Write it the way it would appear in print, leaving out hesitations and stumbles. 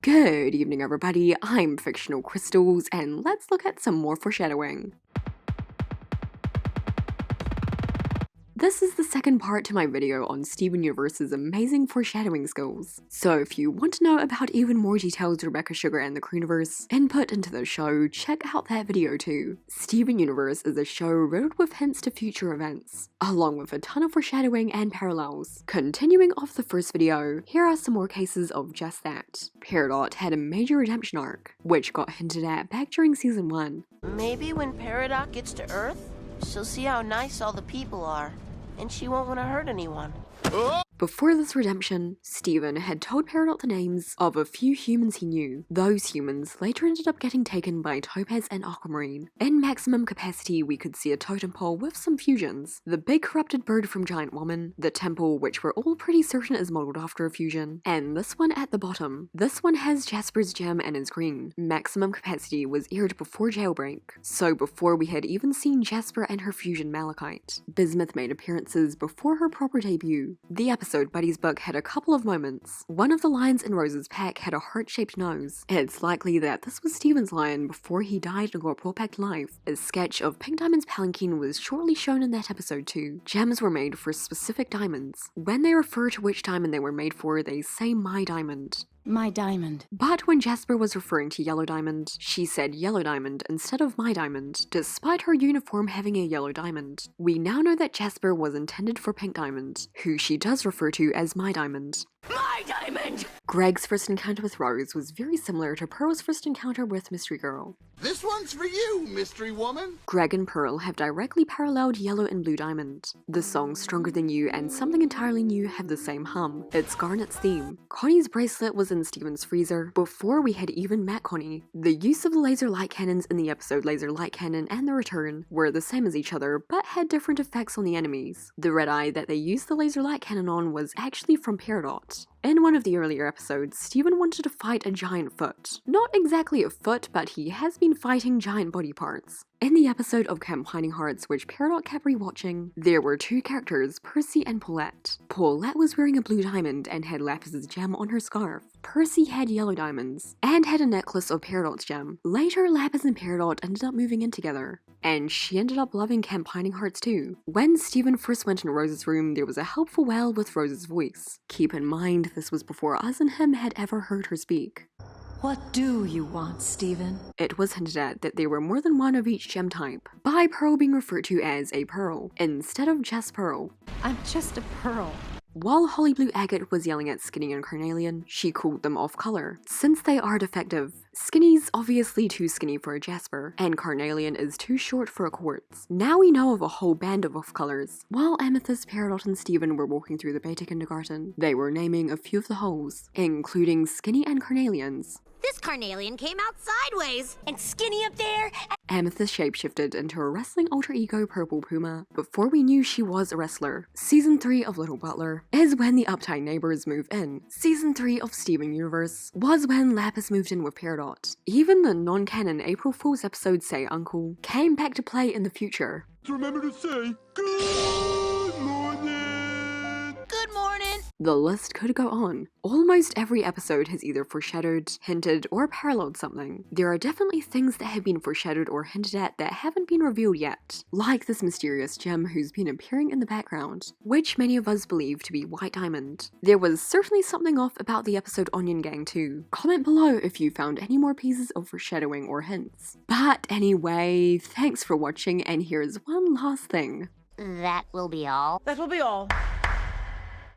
Good evening everybody, I'm Fictional Crystals, and let's look at some more foreshadowing. This is the second part to my video on Steven Universe's amazing foreshadowing skills. So if you want to know about even more details Rebecca Sugar and the Crewniverse input into the show, check out that video too. Steven Universe is a show riddled with hints to future events, along with a ton of foreshadowing and parallels. Continuing off the first video, here are some more cases of just that. Peridot had a major redemption arc, which got hinted at back during season 1. Maybe when Peridot gets to Earth, she'll see how nice all the people are, and she won't want to hurt anyone. Before this redemption, Steven had told Peridot the names of a few humans he knew. Those humans later ended up getting taken by Topaz and Aquamarine. In maximum capacity, we could see a totem pole with some fusions, the big corrupted bird from Giant Woman, the temple which we're all pretty certain is modeled after a fusion, and this one at the bottom. This one has Jasper's gem and is green. Maximum capacity was aired before Jailbreak, so before we had even seen Jasper and her fusion Malachite. Bismuth made appearances before her proper debut. The episode Buddy's book had a couple of moments. One of the lions in Rose's pack had a heart-shaped nose. It's likely that this was Steven's lion before he died and got brought back to life. A sketch of Pink Diamond's palanquin was shortly shown in that episode too. Gems were made for specific diamonds. When they refer to which diamond they were made for, they say my diamond. My diamond. But when Jasper was referring to Yellow Diamond, she said Yellow Diamond instead of My Diamond, despite her uniform having a yellow diamond. We now know that Jasper was intended for Pink Diamond, who she does refer to as My Diamond. My diamond! Greg's first encounter with Rose was very similar to Pearl's first encounter with Mystery Girl. This one's for you, mystery woman. Greg and Pearl have directly paralleled Yellow and Blue Diamond. The songs Stronger Than You and Something Entirely New have the same hum. It's Garnet's theme. Connie's bracelet was in Steven's freezer before we had even met Connie. The use of the laser light cannons in the episode Laser Light Cannon and The Return were the same as each other, but had different effects on the enemies. The red eye that they used the laser light cannon on was actually from Peridot. In one of the earlier episodes, Steven wanted to fight a giant foot. Not exactly a foot, but he has been fighting giant body parts. In the episode of Camp Pining Hearts, which Peridot kept rewatching, there were two characters, Percy and Paulette. Paulette was wearing a blue diamond and had Lapis's gem on her scarf. Percy had yellow diamonds, and had a necklace of Peridot's gem. Later, Lapis and Peridot ended up moving in together, and she ended up loving Camp Pining Hearts too. When Steven first went in Rose's room, there was a helpful wail with Rose's voice. Keep in mind, this was before us and him had ever heard her speak. What do you want, Steven? It was hinted at that there were more than one of each gem type, by Pearl being referred to as a pearl, instead of just Pearl. I'm just a pearl. While Holly Blue Agate was yelling at Skinny and Carnelian, she called them off color, since they are defective. Skinny's obviously too skinny for a Jasper, and Carnelian is too short for a Quartz. Now we know of a whole band of off-colors. While Amethyst, Peridot, and Steven were walking through the beta kindergarten, they were naming a few of the holes, including Skinny and Carnelian's. This carnelian came out sideways, and Skinny up there. Amethyst shapeshifted into a wrestling alter ego Purple Puma before we knew she was a wrestler. Season 3 of Little Butler is when the uptight neighbors move in. Season 3 of Steven Universe was when Lapis moved in with Peridot. Even the non-canon April Fool's episode Say Uncle came back to play in the future. Remember to say good morning. Good morning. The list could go on. Almost every episode has either foreshadowed, hinted, or paralleled something. There are definitely things that have been foreshadowed or hinted at that haven't been revealed yet, like this mysterious gem who's been appearing in the background, which many of us believe to be White Diamond. There was certainly something off about the episode Onion Gang too. Comment below if you found any more pieces of foreshadowing or hints. But anyway, thanks for watching, and here's one last thing. That will be all. That will be all.